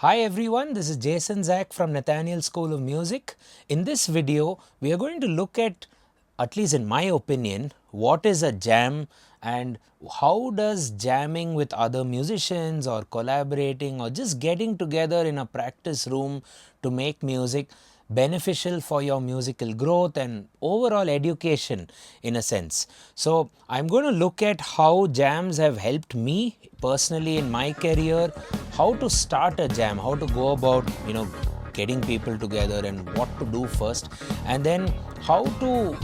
Hi everyone, this is Jason Zach from Nathaniel School of Music. In this video, we are going to look at least in my opinion, what is a jam and how does jamming with other musicians or collaborating or just getting together in a practice room to make music beneficial for your musical growth and overall education in a sense. So I'm going to look at how jams have helped me personally in my career, how to start a jam, how to go about, getting people together and what to do first, and then how to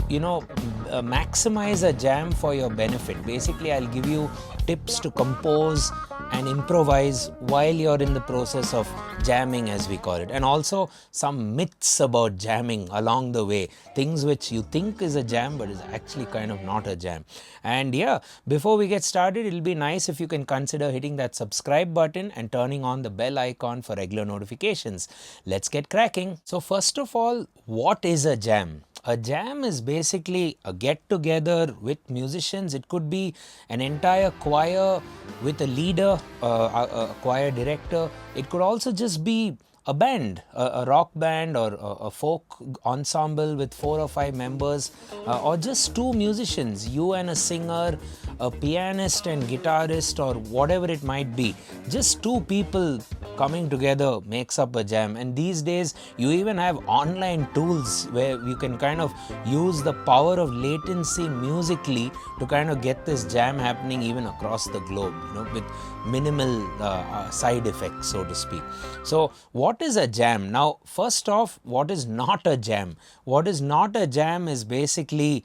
maximize a jam for your benefit. Basically, I'll give you tips to compose and improvise while you're in the process of jamming, as we call it, and also some myths about jamming along the way, things which you think is a jam but is actually kind of not a jam. And yeah, before we get started, it'll be nice if you can consider hitting that subscribe button and turning on the bell icon for regular notifications. Let's get cracking. So first of all, what is a jam? A jam is basically a get together with musicians. It could be an entire choir with a leader, a choir director. It could also just be a band, a rock band or a folk ensemble with 4 or 5 members, or just 2 musicians, you and a singer, a pianist and guitarist, or whatever it might be. Just 2 people coming together makes up a jam. And these days you even have online tools where you can kind of use the power of latency musically to kind of get this jam happening even across the globe, with minimal side effects, so to speak. So what is a jam? Now, first off, what is not a jam? What is not a jam is basically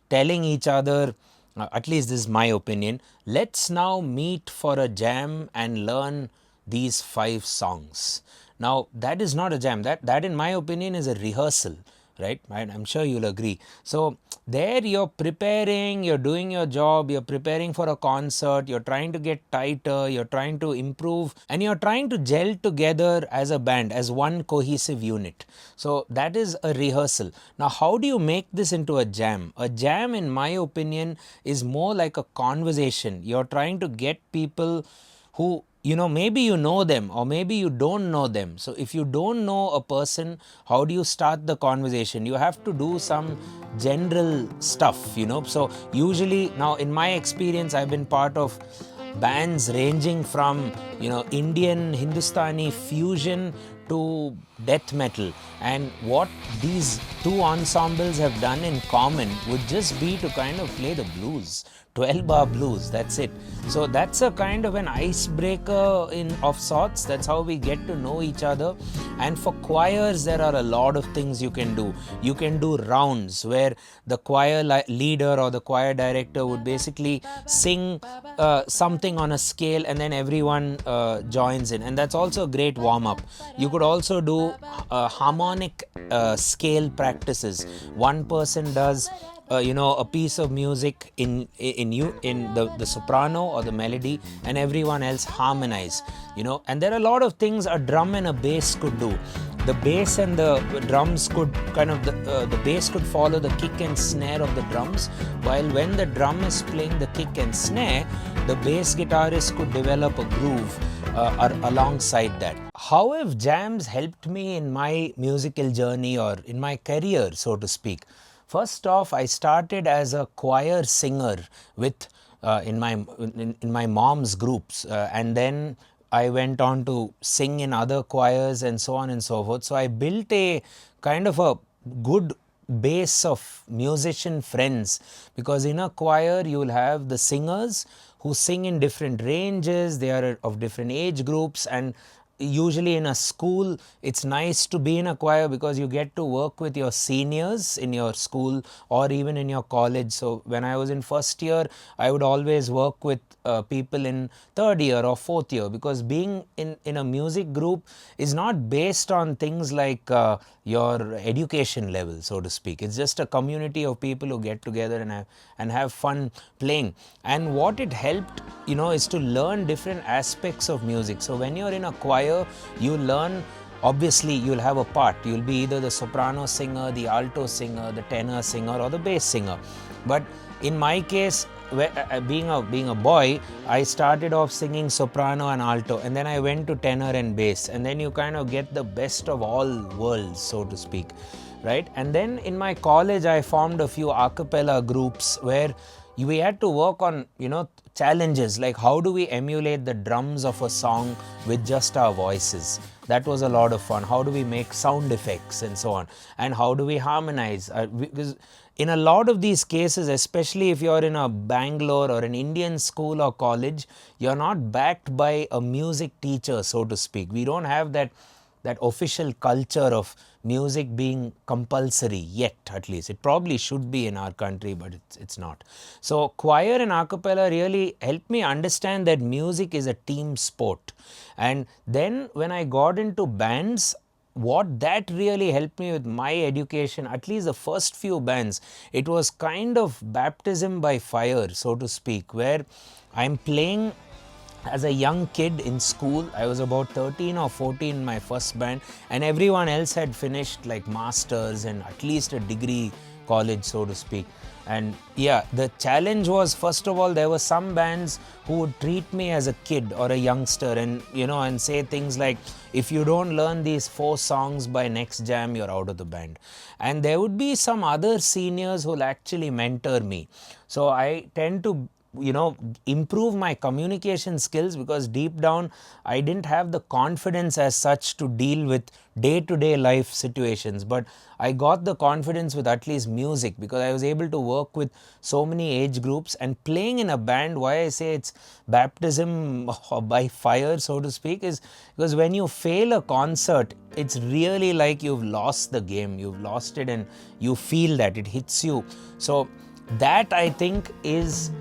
telling each other, at least this is my opinion, let's now meet for a jam and learn these 5 songs. Now, that is not a jam. That in my opinion is a rehearsal, right? I'm sure you'll agree. So there you're preparing, you're doing your job, you're preparing for a concert, you're trying to get tighter, you're trying to improve, and you're trying to gel together as a band, as one cohesive unit. So that is a rehearsal. Now, how do you make this into a jam? A jam, in my opinion, is more like a conversation. You're trying to get people who, maybe you know them or maybe you don't know them. So if you don't know a person, how do you start the conversation? You have to do some general stuff, So usually, now in my experience, I've been part of bands ranging from, Indian, Hindustani fusion to death metal, and what these 2 ensembles have done in common would just be to kind of play the blues, 12-bar blues. That's it. So that's a kind of an icebreaker of sorts. That's how we get to know each other. And for choirs, there are a lot of things you can do. You can do rounds where the choir leader or the choir director would basically sing something on a scale, and then everyone joins in, and that's also a great warm-up. You could also do harmonic scale practices. One person does a piece of music in the soprano or the melody, and everyone else harmonize, and there are a lot of things a drum and a bass could do. The bass and the drums could kind of, the bass could follow the kick and snare of the drums, while when the drum is playing the kick and snare, the bass guitarist could develop a groove alongside that. How have jams helped me in my musical journey or in my career, so to speak? First off, I started as a choir singer with in my mom's groups, and then I went on to sing in other choirs and so on and so forth. So I built a kind of a good base of musician friends, because in a choir you will have the singers who sing in different ranges, they are of different age groups, and usually in a school it's nice to be in a choir because you get to work with your seniors in your school or even in your college. So when I was in first year, I would always work with people in third year or fourth year, because being in a music group is not based on things like your education level, so to speak. It's just a community of people who get together and have fun playing. And what it helped, is to learn different aspects of music. So when you're in a choir, you learn, obviously you'll have a part. You'll be either the soprano singer, the alto singer, the tenor singer, or the bass singer. But in my case, being a boy, I started off singing soprano and alto, and then I went to tenor and bass, and then you kind of get the best of all worlds, so to speak, right? And then in my college, I formed a few acapella groups where we had to work on, challenges like how do we emulate the drums of a song with just our voices. That was a lot of fun. How do we make sound effects and so on, and how do we harmonize, because in a lot of these cases, especially if you're in a Bangalore or an Indian school or college, you're not backed by a music teacher, so to speak. We don't have that official culture of music being compulsory yet, at least. It probably should be in our country, but it's not. So choir and a cappella really helped me understand that music is a team sport. And then when I got into bands, what that really helped me with my education, at least the first few bands, it was kind of baptism by fire, so to speak, where I'm playing as a young kid in school. I was about 13 or 14 in my first band, and everyone else had finished like masters and at least a degree college, so to speak. And yeah, the challenge was, first of all, there were some bands who would treat me as a kid or a youngster, and and say things like, if you don't learn these 4 songs by next jam, you're out of the band. And there would be some other seniors who'll actually mentor me. So I tend to improve my communication skills, because deep down I didn't have the confidence as such to deal with day-to-day life situations, but I got the confidence with at least music, because I was able to work with so many age groups. And playing in a band, why I say it's baptism by fire, so to speak, is because when you fail a concert, it's really like you've lost the game, you've lost it, and you feel that it hits you. So that, I think, is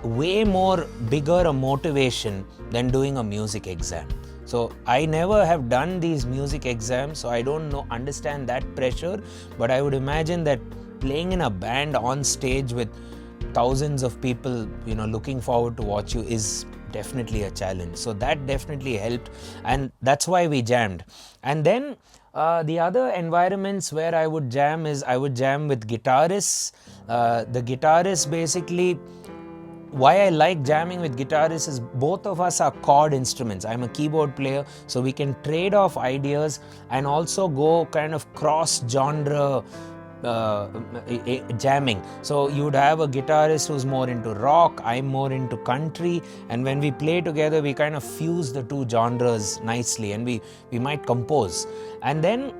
way more bigger a motivation than doing a music exam. So I never have done these music exams, so I don't understand that pressure, but I would imagine that playing in a band on stage with thousands of people looking forward to watch you is definitely a challenge. So that definitely helped, and that's why we jammed. And then the other environments where I would jam is, I would jam with guitarists. The guitarists, basically, why I like jamming with guitarists is both of us are chord instruments. I'm a keyboard player, so we can trade off ideas and also go kind of cross genre jamming. So you would have a guitarist who's more into rock, I'm more into country, and when we play together, we kind of fuse the two genres nicely, and we might compose. And then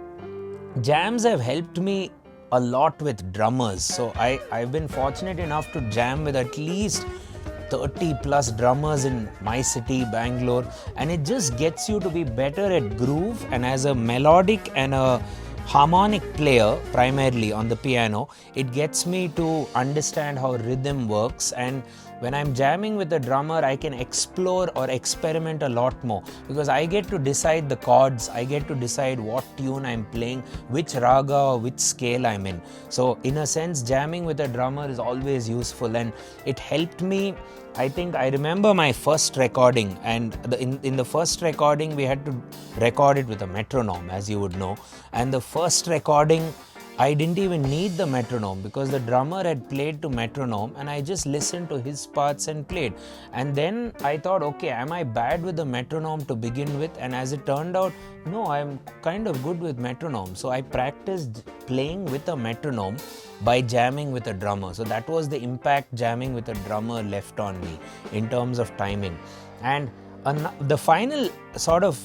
jams have helped me a lot with drummers. So I've been fortunate enough to jam with at least 30 plus drummers in my city, Bangalore, and it just gets you to be better at groove. And as a melodic and a harmonic player, primarily on the piano, it gets me to understand how rhythm works. And when I'm jamming with a drummer, I can explore or experiment a lot more, because I get to decide the chords, I get to decide what tune I'm playing, which raga or which scale I'm in. So in a sense, jamming with a drummer is always useful, and it helped me. I think I remember my first recording, and in the first recording we had to record it with a metronome, as you would know. And the first recording, I didn't even need the metronome, because the drummer had played to metronome, and I just listened to his parts and played. And then I thought, okay, am I bad with the metronome to begin with? And as it turned out, no, I'm kind of good with metronome. So I practiced playing with a metronome by jamming with a drummer. So that was the impact jamming with a drummer left on me in terms of timing. And the final sort of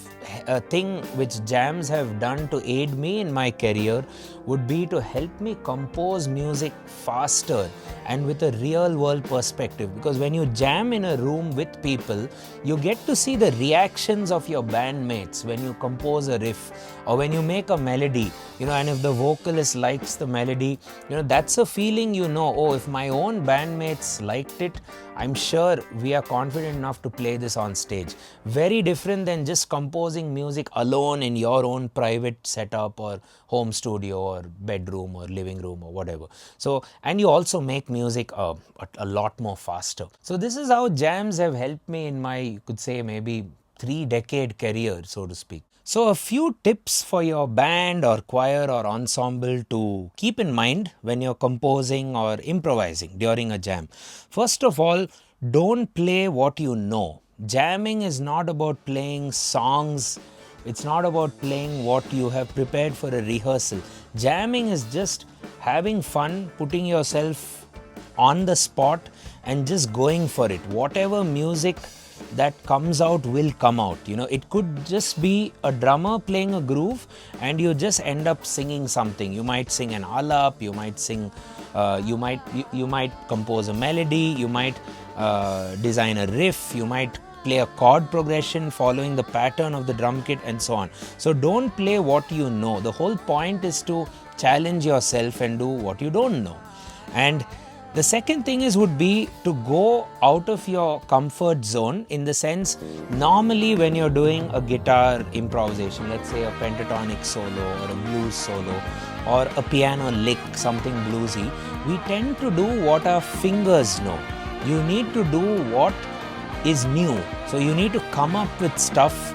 thing which jams have done to aid me in my career would be to help me compose music faster and with a real world perspective. Because when you jam in a room with people, you get to see the reactions of your bandmates when you compose a riff or when you make a melody, and if the vocalist likes the melody, that's a feeling, oh, if my own bandmates liked it, I'm sure we are confident enough to play this on stage. Very different than just composing music alone in your own private setup or home studio or bedroom or living room or whatever. So, and you also make music a lot more faster. So this is how jams have helped me in my, you could say, maybe 3-decade career, so to speak. So a few tips for your band or choir or ensemble to keep in mind when you're composing or improvising during a jam. First of all, don't play what you know. Jamming is not about playing songs. It's not about playing what you have prepared for a rehearsal. Jamming is just having fun, putting yourself on the spot and just going for it. Whatever music that comes out will come out. It could just be a drummer playing a groove and you just end up singing something. You might sing an alap, you might sing, you might compose a melody, you might design a riff, you might play a chord progression following the pattern of the drum kit and so on. So don't play what you know. The whole point is to challenge yourself and do what you don't know. And the second thing would be to go out of your comfort zone, in the sense, normally when you're doing a guitar improvisation, let's say a pentatonic solo or a blues solo or a piano lick, something bluesy, we tend to do what our fingers know. You need to do what is new. So you need to come up with stuff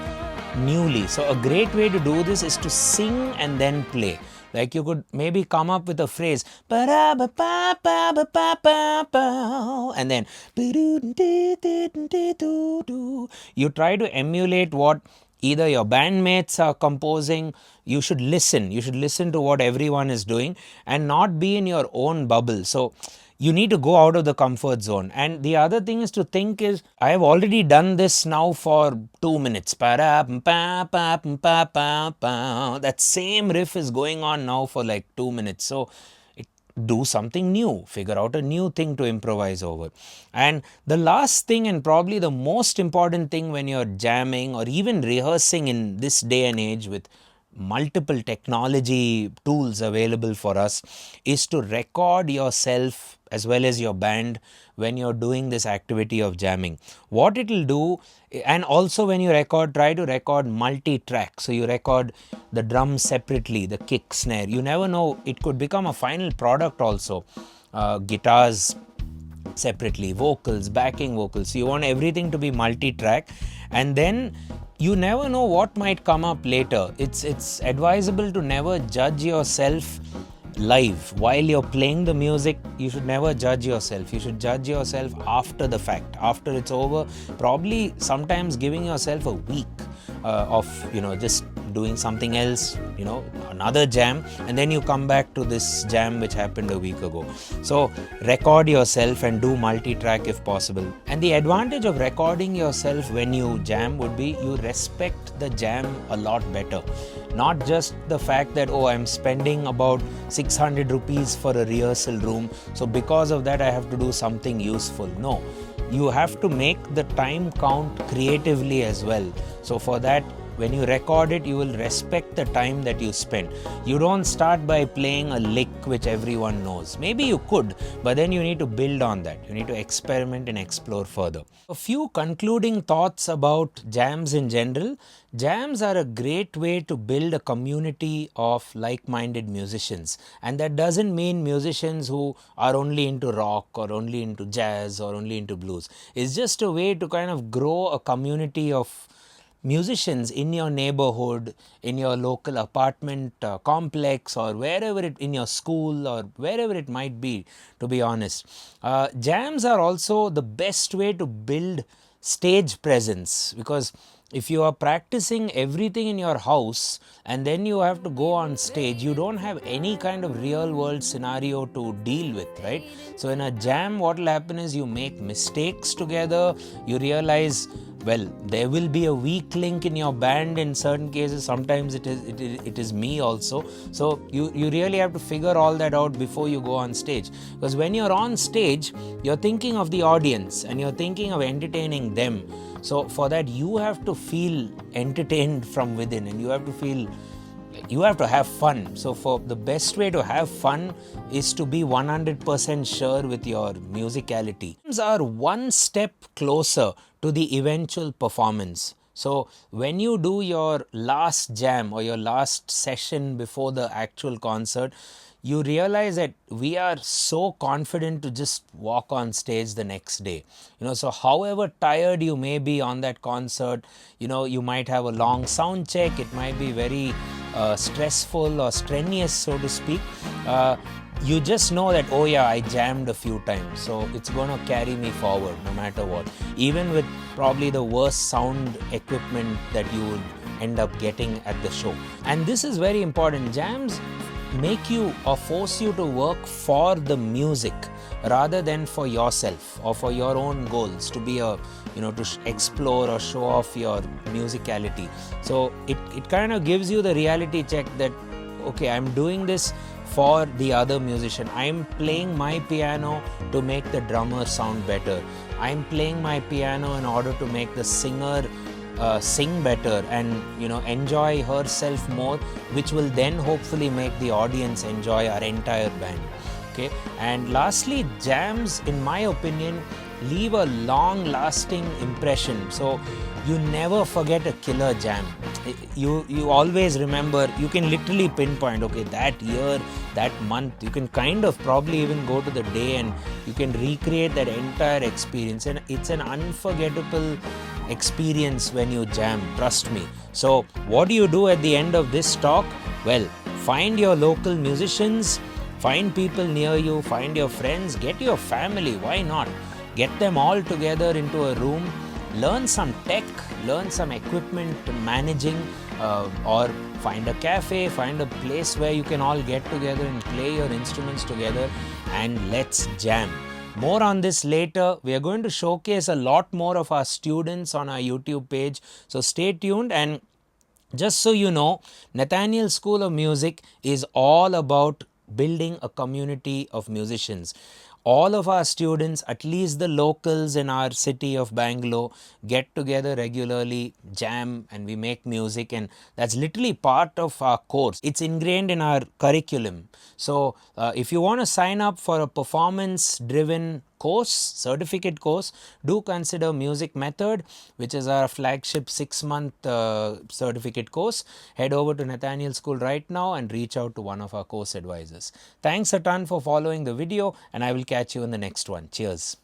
newly. So a great way to do this is to sing and then play. Like you could maybe come up with a phrase, and then you try to emulate what either your bandmates are composing. You should listen to what everyone is doing and not be in your own bubble. So you need to go out of the comfort zone. And the other thing is to think is, I have already done this now for 2 minutes. That same riff is going on now for like 2 minutes. So do something new, figure out a new thing to improvise over. And the last thing, and probably the most important thing when you're jamming or even rehearsing in this day and age with multiple technology tools available for us, is to record yourself as well as your band when you're doing this activity of jamming. What it will do, and also when you record, try to record multi-track. So you record the drums separately, the kick, snare. You never know, it could become a final product also. Guitars separately, vocals, backing vocals. So you want everything to be multi-track, and then you never know what might come up later. It's advisable to never judge yourself live. While you're playing the music, you should never judge yourself. You should judge yourself after the fact, after it's over, probably sometimes giving yourself a week of just doing something else, another jam, and then you come back to this jam which happened a week ago. So record yourself and do multi-track if possible. And the advantage of recording yourself when you jam would be you respect the jam a lot better. Not just the fact that, oh, I'm spending about 600 rupees for a rehearsal room, so because of that I have to do something useful. No, you have to make the time count creatively as well. So for that, when you record it, you will respect the time that you spend. You don't start by playing a lick which everyone knows. Maybe you could, but then you need to build on that. You need to experiment and explore further. A few concluding thoughts about jams in general. Jams are a great way to build a community of like-minded musicians. And that doesn't mean musicians who are only into rock or only into jazz or only into blues. It's just a way to kind of grow a community of musicians in your neighborhood, in your local apartment complex, or wherever in your school or wherever it might be, to be honest. Jams are also the best way to build stage presence, because if you are practicing everything in your house and then you have to go on stage, you don't have any kind of real world scenario to deal with, right? So in a jam, what will happen is you make mistakes together, you realize, well, there will be a weak link in your band in certain cases. Sometimes it is me also. So you really have to figure all that out before you go on stage. Because when you're on stage, you're thinking of the audience and you're thinking of entertaining them. So for that, you have to feel entertained from within, and you have to have fun. So for the best way to have fun is to be 100% sure with your musicality. Jams are one step closer to the eventual performance. So when you do your last jam or your last session before the actual concert, you realize that we are so confident to just walk on stage the next day. So however tired you may be on that concert, you might have a long sound check, it might be very stressful or strenuous, so to speak. You just know that, oh yeah, I jammed a few times, so it's going to carry me forward no matter what, even with probably the worst sound equipment that you would end up getting at the show. And this is very important. Jams make you or force you to work for the music rather than for yourself or for your own goals, to be a to explore or show off your musicality. So it kind of gives you the reality check that, okay, I'm doing this for the other musician. I'm playing my piano to make the drummer sound better. I'm playing my piano in order to make the singer sing better and enjoy herself more, which will then hopefully make the audience enjoy our entire band. Okay, and lastly, jams, in my opinion, leave a long lasting impression. So you never forget a killer jam. You always remember, you can literally pinpoint, okay, that year, that month, you can kind of probably even go to the day and you can recreate that entire experience, and it's an unforgettable experience when you jam, trust me. So what do you do at the end of this talk? Well, find your local musicians, find people near you, find your friends, get your family, why not? Get them all together into a room, learn some tech, learn some equipment managing, or find a cafe, find a place where you can all get together and play your instruments together, and let's jam. More on this later. We are going to showcase a lot more of our students on our YouTube page, so stay tuned. And just so you know, Nathaniel School of Music is all about building a community of musicians. All of our students, at least the locals in our city of Bangalore, get together regularly, jam, and we make music, and that's literally part of our course. It's ingrained in our curriculum. So if you want to sign up for a performance driven course, certificate course, do consider Music Method, which is our flagship 6-month certificate course. Head over to Nathaniel School right now and reach out to one of our course advisors. Thanks a ton for following the video, and I will catch you in the next one. Cheers.